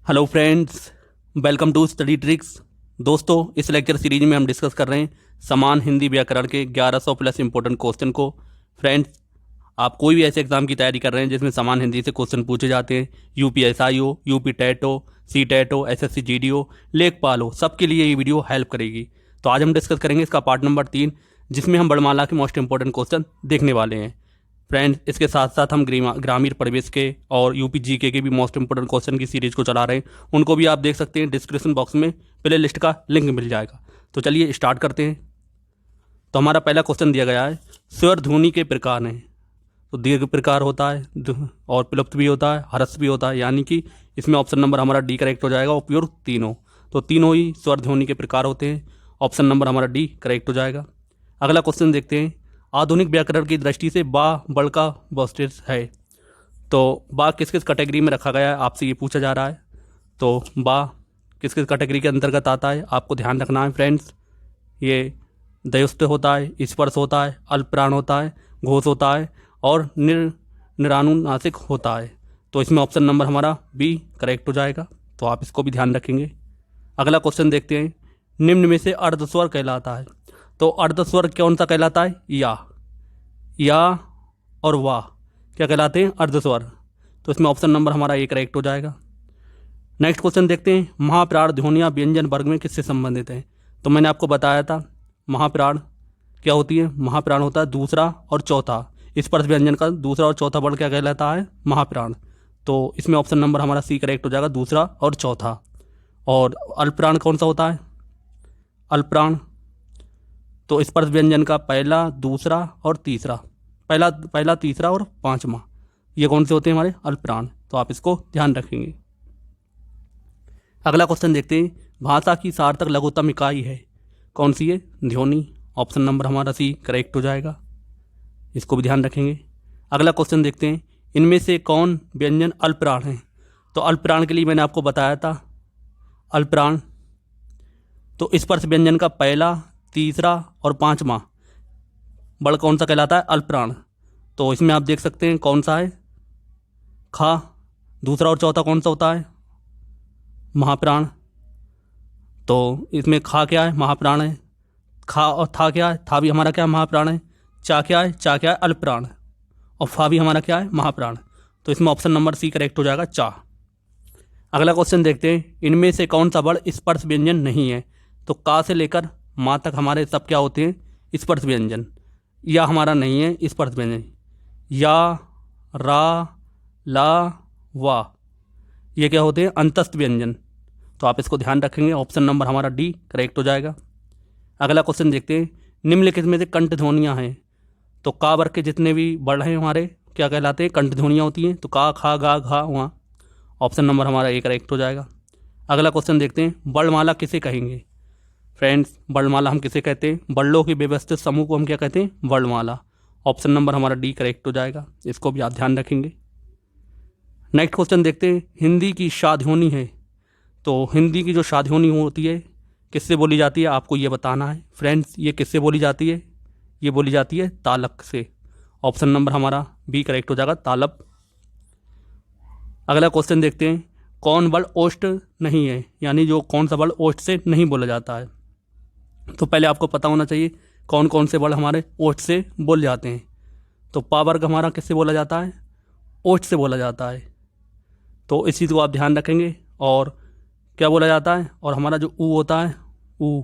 Hello friends, welcome to study tricks. दोस्तों, इस lecture series में हम डिस्कस कर रहे हैं समान हिंदी व्याकरण के 1100 प्लस इंपॉर्टेंट क्वेश्चन को। फ्रेंड्स, आप कोई भी ऐसे एग्जाम की तैयारी कर रहे हैं जिसमें समान हिंदी से क्वेश्चन पूछे जाते हैं, यूपीएसआई हो, यूपी टेट हो, सी टेट हो, एसएससी जीडी हो, लेखपाल हो, सबके लिए ये वीडियो हेल्प करेगी। तो आज हम डिस्कस करेंगे इसका पार्ट नंबर 3, जिसमें हम वर्णमाला के मोस्ट इंपॉर्टेंट क्वेश्चन देखने वाले हैं। फ्रेंड्स, इसके साथ साथ हम ग्रामीण परिवेश के और यूपी जीके के भी मोस्ट इंपोर्टेंट क्वेश्चन की सीरीज को चला रहे हैं। उनको भी आप देख सकते हैं, डिस्क्रिप्शन बॉक्स में प्ले लिस्ट का लिंक मिल जाएगा। तो चलिए स्टार्ट करते हैं। तो हमारा पहला क्वेश्चन दिया गया है, स्वर ध्वनि के प्रकार हैं। तो दीर्घ प्रकार होता है और प्लुप्त भी होता है, ह्रस्व भी होता है, यानी कि इसमें ऑप्शन नंबर हमारा डी करेक्ट हो जाएगा। उपयुक्त तीनों, तो तीनों ही स्वर ध्वनि के प्रकार होते हैं। ऑप्शन नंबर हमारा डी करेक्ट हो जाएगा। अगला क्वेश्चन देखते हैं, आधुनिक व्याकरण की दृष्टि से बा बड़का बॉस्टिस है। तो बा किस किस कैटेगरी में रखा गया है, आपसे ये पूछा जा रहा है। तो बा किस किस कैटेगरी के अंतर्गत आता है, आपको ध्यान रखना है फ्रेंड्स। ये दयुस्त होता है, स्पर्श होता है, अल्पप्राण होता है, घोष होता है और निरानुनासिक होता है। तो इसमें ऑप्शन नंबर हमारा बी करेक्ट हो जाएगा। तो आप इसको भी ध्यान रखेंगे। अगला क्वेश्चन देखते हैं, निम्न में से अर्धस्वर कहलाता है। तो अर्धस्वर कौन सा कहलाता है, या और वाह क्या कहलाते हैं, अर्धस्वर। तो इसमें ऑप्शन नंबर हमारा ए करेक्ट हो जाएगा। नेक्स्ट क्वेश्चन देखते हैं, महाप्राण ध्वनियाँ व्यंजन वर्ग में किससे संबंधित हैं। तो मैंने आपको बताया था महाप्राण क्या होती है। महाप्राण होता है दूसरा और चौथा, स्पर्श व्यंजन का दूसरा और चौथा वर्ण क्या कहलाता है, महाप्राण। तो इसमें ऑप्शन नंबर हमारा सी करेक्ट हो जाएगा, दूसरा और चौथा। और अल्पप्राण कौन सा होता है, अल्पप्राण तो स्पर्श व्यंजन का पहला, दूसरा और तीसरा, पहला तीसरा और पांचवा, ये कौन से होते हैं हमारे, अल्पप्राण। तो आप इसको ध्यान रखेंगे। अगला क्वेश्चन देखते हैं, भाषा की सार्थक लघुत्तम इकाई है, कौन सी है, ध्वनि। ऑप्शन नंबर हमारा सी करेक्ट हो जाएगा, इसको भी ध्यान रखेंगे। अगला क्वेश्चन देखते हैं, इनमें से कौन व्यंजन अल्पप्राण है। तो अल्पप्राण के लिए मैंने आपको बताया था, अल्पप्राण तो स्पर्श व्यंजन का पहला, तीसरा और पांचवा बड़ कौन सा कहलाता है, अल्पप्राण। तो इसमें आप देख सकते हैं कौन सा है, खा। दूसरा और चौथा कौन सा होता है, महाप्राण। तो इसमें खा क्या है, महाप्राण है। खा और था क्या है, था भी हमारा क्या है, महाप्राण है। चा क्या है, चा क्या है, अल्पप्राण। और फा भी हमारा क्या है, महाप्राण। तो इसमें ऑप्शन नंबर सी करेक्ट हो जाएगा, चा। अगला क्वेश्चन देखते हैं, इनमें से कौन सा वर्ण स्पर्श व्यंजन नहीं है। तो का से लेकर माँ तक हमारे सब क्या होते हैं, स्पर्श व्यंजन। या हमारा नहीं है स्पर्श व्यंजन, या, रा, ला, वा, ये क्या होते हैं, अंतस्थ व्यंजन। तो आप इसको ध्यान रखेंगे, ऑप्शन नंबर हमारा डी करेक्ट हो जाएगा। अगला क्वेश्चन देखते हैं, निम्नलिखित में से कंठ ध्वनियाँ हैं। तो का वर्ग के जितने भी वर्ण हैं हमारे क्या कहलाते हैं, कंठ ध्वनियाँ होती हैं। तो का, खा, गा, घा, वहाँ, ऑप्शन नंबर हमारा ए करेक्ट हो जाएगा। अगला क्वेश्चन देखते हैं, वर्णमाला किसे कहेंगे। फ्रेंड्स, वर्णमाला हम किसे कहते हैं, वर्णों के व्यवस्थित समूह को हम क्या कहते हैं, वर्णमाला। ऑप्शन नंबर हमारा डी करेक्ट हो जाएगा, इसको भी आप ध्यान रखेंगे। नेक्स्ट क्वेश्चन देखते हैं, हिंदी की शाध्वनि है। तो हिंदी की जो शाध्वनि होती है किससे बोली जाती है, आपको ये बताना है। फ्रेंड्स, ये किससे बोली जाती है, ये बोली जाती है तालक से। ऑप्शन नंबर हमारा बी करेक्ट हो जाएगा, तालप। अगला क्वेश्चन देखते हैं, कौन वर्ण ओष्ठ नहीं है, यानी जो कौन सा वर्ण ओष्ठ से नहीं बोला जाता है। तो पहले आपको पता होना चाहिए कौन कौन से वर्ण हमारे ओष्ठ से बोल जाते हैं। तो पा वर्ग हमारा किससे बोला जाता है, ओष्ठ से बोला जाता है। तो इस चीज़ को आप ध्यान रखेंगे। और क्या बोला जाता है, और हमारा जो ऊ होता है, ऊ,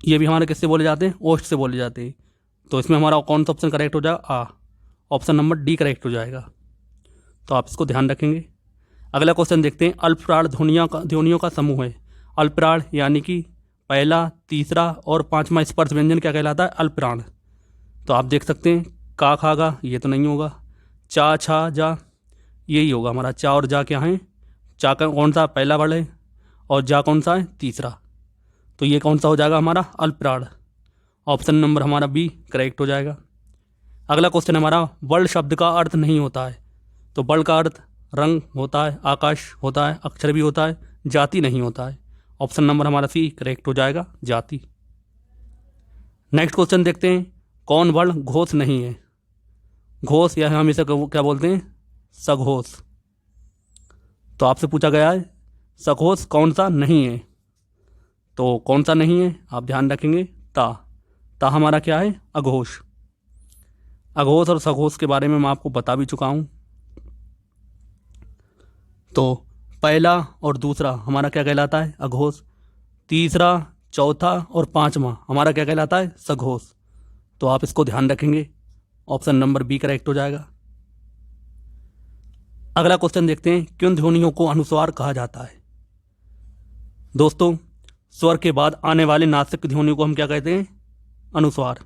ये भी हमारे किससे बोले जाते हैं, ओष्ठ से बोले जाते हैं। तो इसमें हमारा कौन सा ऑप्शन करेक्ट हो जाएगा, आ। ऑप्शन नंबर डी करेक्ट हो जाएगा। तो आप इसको ध्यान रखेंगे। अगला क्वेश्चन देखते हैं, अल्पप्राण ध्वनियों का समूह है। अल्पप्राण यानी कि पहला, तीसरा और पांचवा स्पर्श व्यंजन क्या कहलाता है, अल्पप्राण। तो आप देख सकते हैं, का, खा, गा, ये तो नहीं होगा। चा, छा, जा, यही होगा हमारा। चा और जा क्या है, चा का कौन सा पहला वर्ण है और जा कौन सा है, तीसरा। तो ये कौन सा हो जाएगा हमारा, अल्पप्राण। ऑप्शन नंबर हमारा बी करेक्ट हो जाएगा। अगला क्वेश्चन हमारा, वर्ण शब्द का अर्थ नहीं होता है। तो वर्ण का अर्थ रंग होता है, आकाश होता है, अक्षर भी होता है, जाति नहीं होता है। ऑप्शन नंबर हमारा सी करेक्ट हो जाएगा, जाति। नेक्स्ट क्वेश्चन देखते हैं, कौन वर्ण घोष नहीं है। घोष या हम इसे क्या बोलते हैं, सघोष। तो आपसे पूछा गया है सघोष कौन सा नहीं है, तो कौन सा नहीं है आप ध्यान रखेंगे ता हमारा क्या है अघोष। अघोष और सघोष के बारे में मैं आपको बता भी चुका हूँ। तो पहला और दूसरा हमारा क्या कहलाता है अघोष, तीसरा चौथा और पांचवा हमारा क्या कहलाता है सघोष। तो आप इसको ध्यान रखेंगे, ऑप्शन नंबर बी करेक्ट हो जाएगा। अगला क्वेश्चन देखते हैं, किन ध्वनियों को अनुस्वार कहा जाता है। दोस्तों स्वर के बाद आने वाले नासिक ध्वनि को हम क्या कहते हैं अनुस्वार।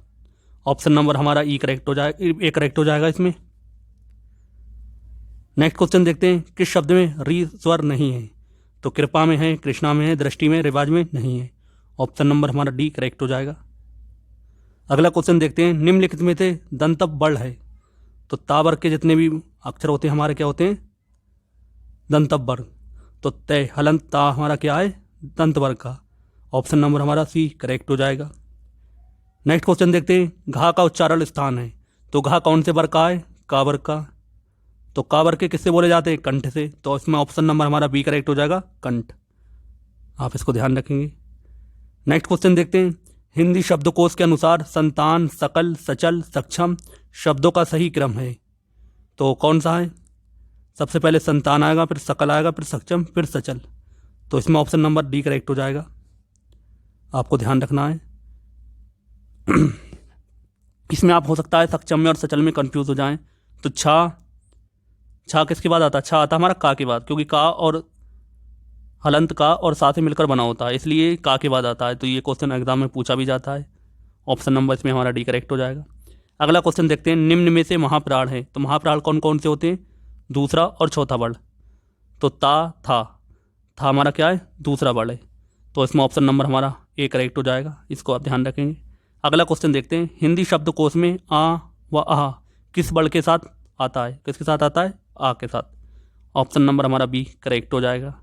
ऑप्शन नंबर हमारा ए करेक्ट हो जाएगा इसमें। नेक्स्ट क्वेश्चन देखते हैं, किस शब्द में री स्वर नहीं है। तो कृपा में है, कृष्णा में है, दृष्टि में, रिवाज में नहीं है। ऑप्शन नंबर हमारा डी करेक्ट हो जाएगा। अगला क्वेश्चन देखते हैं, निम्नलिखित में से दंतब बल है। तो ता वर्ग के जितने भी अक्षर होते हैं हमारे क्या होते हैं दंतब वर्ग। तो तय हलंत ता हमारा क्या है दंत वर्ग का। ऑप्शन नंबर हमारा सी करेक्ट हो जाएगा। नेक्स्ट क्वेश्चन देखते हैं, घा का उच्चारण स्थान है। तो घा कौन से वर्ग का है का वर्ग का। तो का वर्ग के किससे बोले जाते हैं कंठ से। तो इसमें ऑप्शन नंबर हमारा बी करेक्ट हो जाएगा कंठ। आप इसको ध्यान रखेंगे। नेक्स्ट क्वेश्चन देखते हैं, हिंदी शब्दकोश के अनुसार संतान, सकल, सचल, सक्षम शब्दों का सही क्रम है। तो कौन सा है, सबसे पहले संतान आएगा, फिर सकल आएगा, फिर सक्षम, फिर सचल। तो इसमें ऑप्शन नंबर डी करेक्ट हो जाएगा। आपको ध्यान रखना है। इसमें आप हो सकता है सक्षम में और सचल में कंफ्यूज हो जाएं। तो छा किसके बाद आता है, छा आता हमारा का के बाद, क्योंकि का और हलंत का और सा से मिलकर बना होता है, इसलिए का के बाद आता है। तो ये क्वेश्चन एग्जाम में पूछा भी जाता है। ऑप्शन नंबर इसमें हमारा डी करेक्ट हो जाएगा। अगला क्वेश्चन देखते हैं, निम्न में से महाप्राण है। तो महाप्राण कौन कौन से होते हैं, दूसरा और चौथा वर्ण। तो था हमारा क्या है दूसरा वर्ण है। तो इसमें ऑप्शन नंबर हमारा ए करेक्ट हो जाएगा। इसको आप ध्यान रखेंगे। अगला क्वेश्चन देखते हैं, हिंदी शब्दकोश में आ व आह किस वर्ण के साथ आता है, किसके साथ आता है आ के साथ। ऑप्शन नंबर हमारा बी करेक्ट हो जाएगा।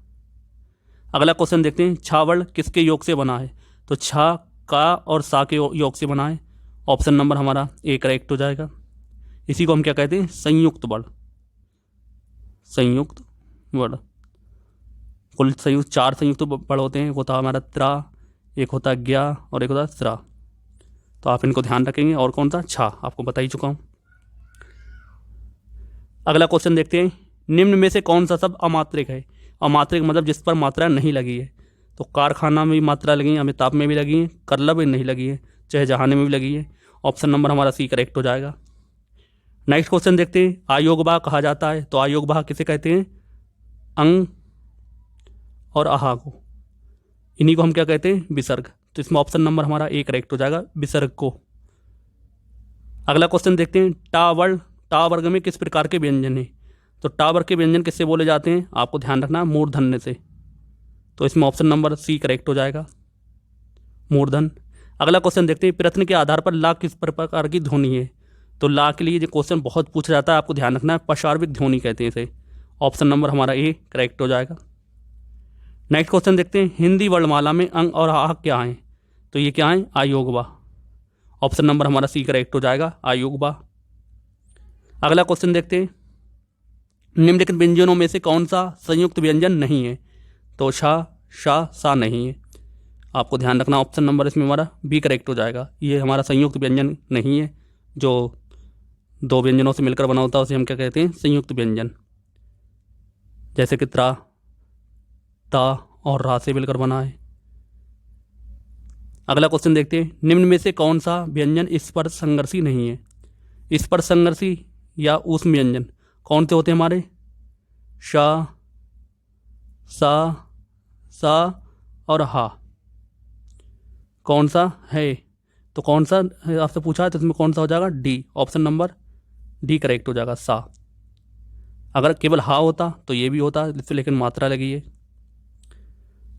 अगला क्वेश्चन देखते हैं, छा वर्ण किसके योग से बना है। तो छा का और सा के योग से बना है। ऑप्शन नंबर हमारा ए करेक्ट हो जाएगा। इसी को हम क्या कहते हैं संयुक्त वर्ण। संयुक्त वर्ण कुल चार संयुक्त वर्ण होते हैं। एक होता है हमारा त्रा, एक होता है ज्ञा और एक होता है स्रा। तो आप इनको ध्यान रखेंगे। और कौन सा छा आपको बता ही चुका हूं। अगला क्वेश्चन देखते हैं, निम्न में से कौन सा शब्द अमात्रिक है। अमात्रिक मतलब जिस पर मात्रा नहीं लगी है। तो कारखाना में भी मात्रा लगी है, अमिताभ में भी लगी है, करलब में नहीं लगी है, चाहे जहाने में भी लगी है। ऑप्शन नंबर हमारा सी करेक्ट हो जाएगा। नेक्स्ट क्वेश्चन देखते हैं, आयोगवाह कहा जाता है। तो आयोगवाह किसे कहते हैं अंग और आहा को, इन्हीं को हम क्या कहते हैं विसर्ग। तो इसमें ऑप्शन नंबर हमारा ए करेक्ट हो जाएगा विसर्ग को। अगला क्वेश्चन देखते हैं, टा वर्ग में किस प्रकार के व्यंजन है। तो टा वर्ग के व्यंजन किससे बोले जाते हैं, आपको ध्यान रखना मूर्धन्य से। तो इसमें ऑप्शन नंबर सी करेक्ट हो जाएगा मूर्धन। अगला क्वेश्चन देखते हैं, प्रश्न के आधार पर ला किस प्रकार की ध्वनि है। तो ला के लिए जो क्वेश्चन बहुत पूछा जाता है, आपको ध्यान रखना है पशार्विक ध्वनि कहते हैं इसे। ऑप्शन नंबर हमारा ए करेक्ट हो जाएगा। नेक्स्ट क्वेश्चन देखते हैं, हिंदी वर्णमाला में अंग और आह क्या है। तो ये क्या है आयोगवाह। ऑप्शन नंबर हमारा सी करेक्ट हो जाएगा आयोगवाह। अगला क्वेश्चन देखते हैं, निम्नलिखित व्यंजनों में से कौन सा संयुक्त व्यंजन नहीं है। तो शा, शा, सा नहीं है। आपको ध्यान रखना ऑप्शन नंबर इसमें हमारा बी करेक्ट हो जाएगा। ये हमारा संयुक्त व्यंजन नहीं है। जो दो व्यंजनों से मिलकर बना होता है उसे हम क्या कहते हैं संयुक्त व्यंजन। जैसे कि त्रा, ता और रा से मिलकर बना है। अगला क्वेश्चन देखते हैं, निम्न में से कौन सा व्यंजन स्पर्श संघर्षी नहीं है। स्पर्श संघर्षी या ऊष्म व्यंजन कौन से होते हैं हमारे शा, सा और हा। कौन सा है, तो कौन सा आपसे पूछा है तो इसमें कौन सा हो जाएगा D. Option number D correct हो जाएगा सा। अगर केवल हा होता तो ये भी होता, लेकिन मात्रा लगी है।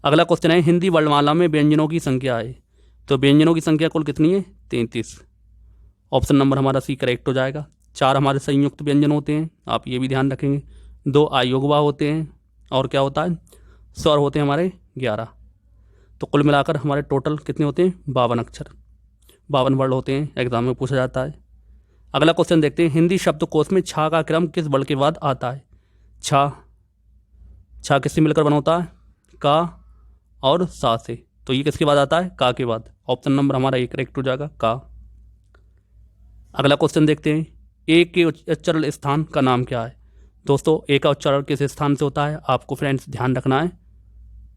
अगला क्वेश्चन है, हिंदी वर्णमाला में व्यंजनों की संख्या है। तो व्यंजनों की संख्या कुल कितनी है 33। ऑप्शन नंबर हमारा सी करेक्ट हो जाएगा। 4 हमारे संयुक्त व्यंजन होते हैं, आप ये भी ध्यान रखेंगे। 2 आयोगवाह होते हैं और क्या होता है स्वर होते हैं हमारे 11। तो कुल मिलाकर हमारे टोटल कितने होते हैं 52 अक्षर, 52 वर्ड होते हैं, एग्जाम में पूछा जाता है। अगला क्वेश्चन देखते हैं, हिंदी शब्दकोश में छा का क्रम किस वर्ड के बाद आता है। छा किससे मिलकर बना होता है? का और सा से। तो ये किसके बाद आता है? का के बाद। ऑप्शन नंबर हमारा ए करेक्ट हो जाएगा, का। अगला क्वेश्चन देखते हैं, ए के उच्चारण स्थान का नाम क्या है? दोस्तों ए का उच्चारण किस स्थान से होता है? आपको फ्रेंड्स ध्यान रखना है,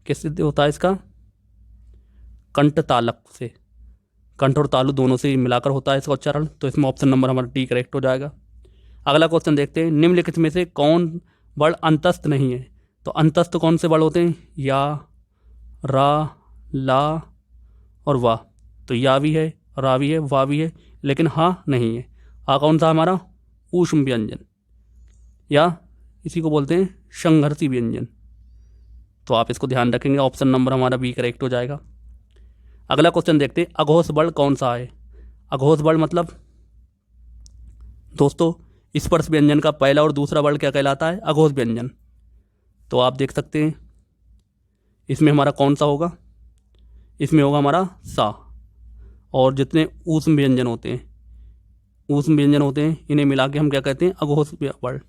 किससे होता है इसका? कंठ तालक से। कंठ और तालु दोनों से मिलाकर होता है इसका उच्चारण। तो इसमें ऑप्शन नंबर हमारा डी करेक्ट हो जाएगा। अगला क्वेश्चन देखते हैं, निम्नलिखित में से कौन वर्ण अंतस्थ नहीं है? तो अंतस्थ कौन से वर्ण होते हैं? या, रा, ला और वाह। तो या भी है, रा भी है, वाह भी है, लेकिन हा नहीं है। हा कौन सा हमारा? ऊष्म व्यंजन, या इसी को बोलते हैं संघर्षी व्यंजन। तो आप इसको ध्यान रखेंगे, ऑप्शन नंबर हमारा बी करेक्ट हो जाएगा। अगला क्वेश्चन देखते हैं, अघोष वर्ण कौन सा है? अघोष वर्ण मतलब दोस्तों स्पर्श व्यंजन का पहला और दूसरा वर्ण क्या कहलाता है? अघोष व्यंजन। तो आप देख सकते हैं इसमें हमारा कौन सा होगा? इसमें होगा हमारा सा। और जितने ऊष्म व्यंजन होते हैं, इन्हें मिला के हम क्या कहते हैं? अघोष वर्ण।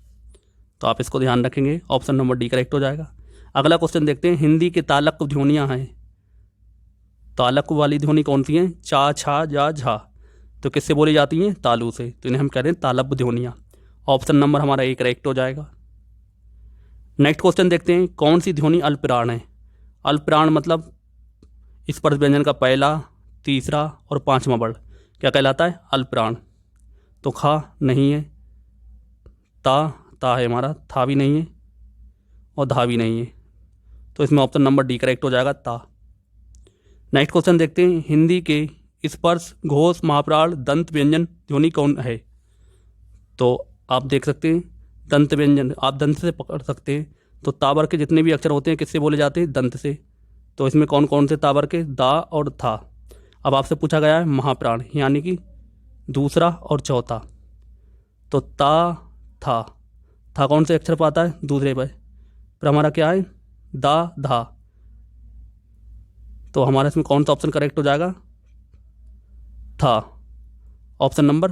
तो आप इसको ध्यान रखेंगे, ऑप्शन नंबर डी करेक्ट हो जाएगा। अगला क्वेश्चन देखते हैं, हिंदी के तालक ध्वनियाँ हैं। तालक वाली ध्वनि कौन सी हैं? चा, छा, जा, झा। तो किससे बोली जाती हैं? तालु से। तो इन्हें हम कहते हैं तालब्य ध्वनियाँ। ऑप्शन नंबर हमारा ए करेक्ट हो जाएगा। नेक्स्ट क्वेश्चन देखते हैं, कौन सी ध्वनि अल्पप्राण है? अल्पप्राण मतलब स्पर्श व्यंजन का पहला, तीसरा और पांचवा वर्ण क्या कहलाता है? अल्पप्राण। तो खा नहीं है, ता है हमारा, था भी नहीं है और धा भी नहीं है। तो इसमें ऑप्शन नंबर डी करेक्ट हो जाएगा, ता। नेक्स्ट क्वेश्चन देखते हैं, हिंदी के स्पर्श, घोष, महाप्राण, दंत व्यंजन ध्वनि कौन है? तो आप देख सकते हैं दंत व्यंजन, आप दंत से पकड़ सकते हैं। तो ताबर के जितने भी अक्षर होते हैं किससे बोले जाते हैं? दंत से। तो इसमें कौन कौन से ताबर के? दा और था। अब आपसे पूछा गया है महाप्राण, यानी कि दूसरा और चौथा। तो था कौन से अक्षर पर आता है? दूसरे पर हमारा क्या है? दा, धा। तो हमारा इसमें कौन सा ऑप्शन करेक्ट हो जाएगा? था। ऑप्शन नंबर,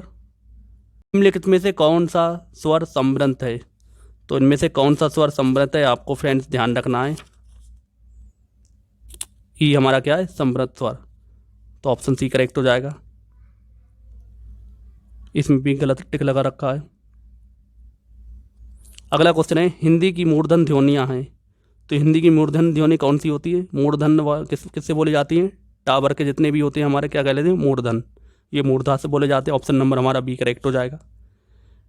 निम्नलिखित में से कौन सा स्वर संवृत है? तो इनमें से कौन सा स्वर संवृत है आपको फ्रेंड्स ध्यान रखना है। ई हमारा क्या है? संवृत स्वर। तो ऑप्शन सी करेक्ट हो जाएगा। इसमें भी गलत टिक लगा रखा है। अगला क्वेश्चन है, हिंदी की मूर्धन ध्वनियाँ हैं। तो हिंदी की मूर्धन ध्वनि कौन सी होती है? मूर्धन किससे बोली जाती है? टावर के जितने भी होते हैं हमारे क्या कह लेते हैं? मूर्धन। ये मूर्धा से बोले जाते हैं। ऑप्शन नंबर हमारा बी करेक्ट हो जाएगा।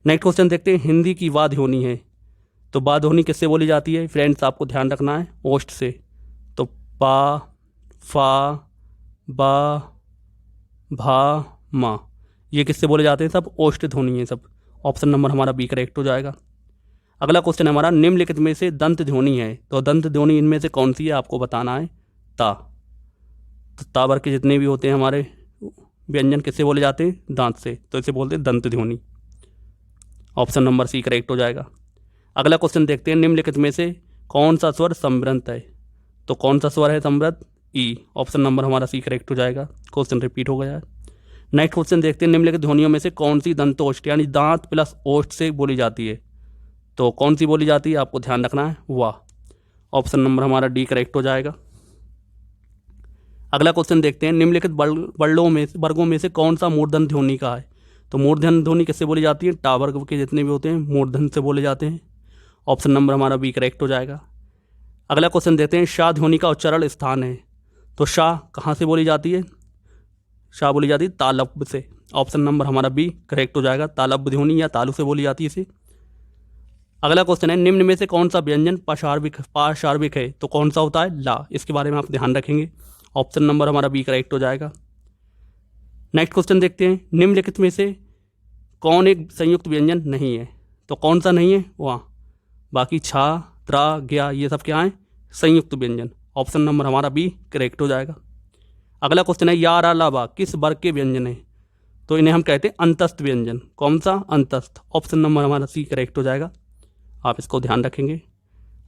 नेक्स्ट क्वेश्चन देखते हैं, हिंदी की वा ध्वनि है। तो बा ध्वनि किससे बोली जाती है? फ्रेंड्स आपको ध्यान रखना है, ओष्ठ से। तो पा, फा, बा, भा, मा, ये किससे बोले जाते हैं? सब ओष्ठ ध्वनि है सब। ऑप्शन नंबर हमारा बी करेक्ट हो जाएगा। अगला क्वेश्चन है हमारा, निम्नलिखित में से दंत ध्वनि है। तो दंत ध्वनि इनमें से कौन सी है आपको बताना है? ता। तो तावर के जितने भी होते हैं हमारे व्यंजन किससे बोले जाते हैं? दांत से। तो इसे बोलते हैं दंत ध्वनि। ऑप्शन नंबर सी करेक्ट हो जाएगा। अगला क्वेश्चन देखते हैं, निम्नलिखित में से कौन सा स्वर संवृत है? तो कौन सा स्वर है संवृत? ई। ऑप्शन नंबर हमारा सी करेक्ट हो जाएगा। क्वेश्चन रिपीट हो गया है। नेक्स्ट क्वेश्चन देखते हैं, निम्नलिखित ध्वनियों में से कौन सी दंतोष्ठ यानी दांत प्लस ओष्ठ से बोली जाती है? तो कौन सी बोली जाती है आपको ध्यान रखना है? वाह। ऑप्शन नंबर हमारा डी करेक्ट हो जाएगा। अगला क्वेश्चन देखते हैं, निम्नलिखित वर्गों में से कौन सा मूर्धन ध्वनि का है? तो मूर्धन ध्वनि किससे बोली जाती है? टा वर्ग के जितने भी होते हैं मूर्धन से बोले जाते हैं। ऑप्शन नंबर हमारा बी करेक्ट हो जाएगा। अगला क्वेश्चन देखते हैं, शाह ध्वनि का उच्चारण स्थान है। तो शाह कहाँ से बोली जाती है? शाह बोली जाती है तालब्य से। ऑप्शन नंबर हमारा बी करेक्ट हो जाएगा। तालब्य ध्वनि या तालु से बोली जाती है इसे। अगला क्वेश्चन है, निम्न में से कौन सा व्यंजन पाशार्विक है? तो कौन सा होता है? ला। इसके बारे में आप ध्यान रखेंगे। ऑप्शन नंबर हमारा बी करेक्ट हो जाएगा। नेक्स्ट क्वेश्चन देखते हैं, निम्नलिखित में से कौन एक संयुक्त व्यंजन नहीं है? तो कौन सा नहीं है? वहाँ बाकी छा, त्रा, ज्ञा ये सब क्या है? संयुक्त व्यंजन। ऑप्शन नंबर हमारा बी करेक्ट हो जाएगा। अगला क्वेश्चन है, या, रा, ला, बा किस वर्ग के व्यंजन है? तो इन्हें हम कहते हैं अंतस्थ व्यंजन। कौन सा? अंतस्थ। ऑप्शन नंबर हमारा सी करेक्ट हो जाएगा। आप इसको ध्यान रखेंगे।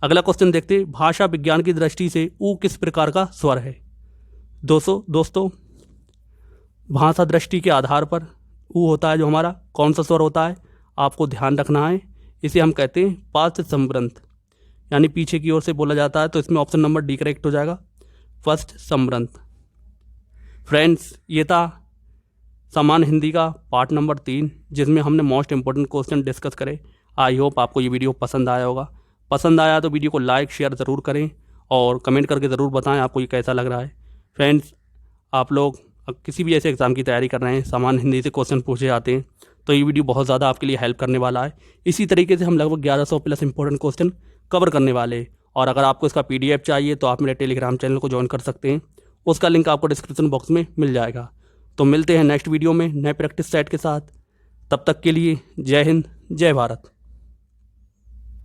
अगला क्वेश्चन देखते हैं, भाषा विज्ञान की दृष्टि से ऊ किस प्रकार का स्वर है? दोस्तों भाषा दृष्टि के आधार पर ऊ होता है जो हमारा कौन सा स्वर होता है आपको ध्यान रखना है। इसे हम कहते हैं पार्श्व संवृत, यानी पीछे की ओर से बोला जाता है, तो इसमें ऑप्शन नंबर डी करेक्ट हो जाएगा, फर्स्ट समरंत। फ्रेंड्स, ये था समान हिंदी का पार्ट नंबर 3, जिसमें हमने मोस्ट इंपॉर्टेंट क्वेश्चन डिस्कस करे। आई होप आपको ये वीडियो पसंद आया होगा। पसंद आया तो वीडियो को लाइक शेयर ज़रूर करें और कमेंट करके ज़रूर बताएं आपको ये कैसा लग रहा है। फ्रेंड्स, आप लोग किसी भी ऐसे एग्ज़ाम की तैयारी कर रहे हैं, समान हिंदी से क्वेश्चन पूछे जाते हैं, तो ये वीडियो बहुत ज़्यादा आपके लिए हेल्प करने वाला है। इसी तरीके से हम लगभग 1100 प्लस इंपॉर्टेंट क्वेश्चन कवर करने वाले हैं। और अगर आपको इसका PDF चाहिए तो आप मेरे टेलीग्राम चैनल को ज्वाइन कर सकते हैं, उसका लिंक आपको डिस्क्रिप्शन बॉक्स में मिल जाएगा। तो मिलते हैं नेक्स्ट वीडियो में नए प्रैक्टिस सेट के साथ। तब तक के लिए जय हिंद, जय भारत।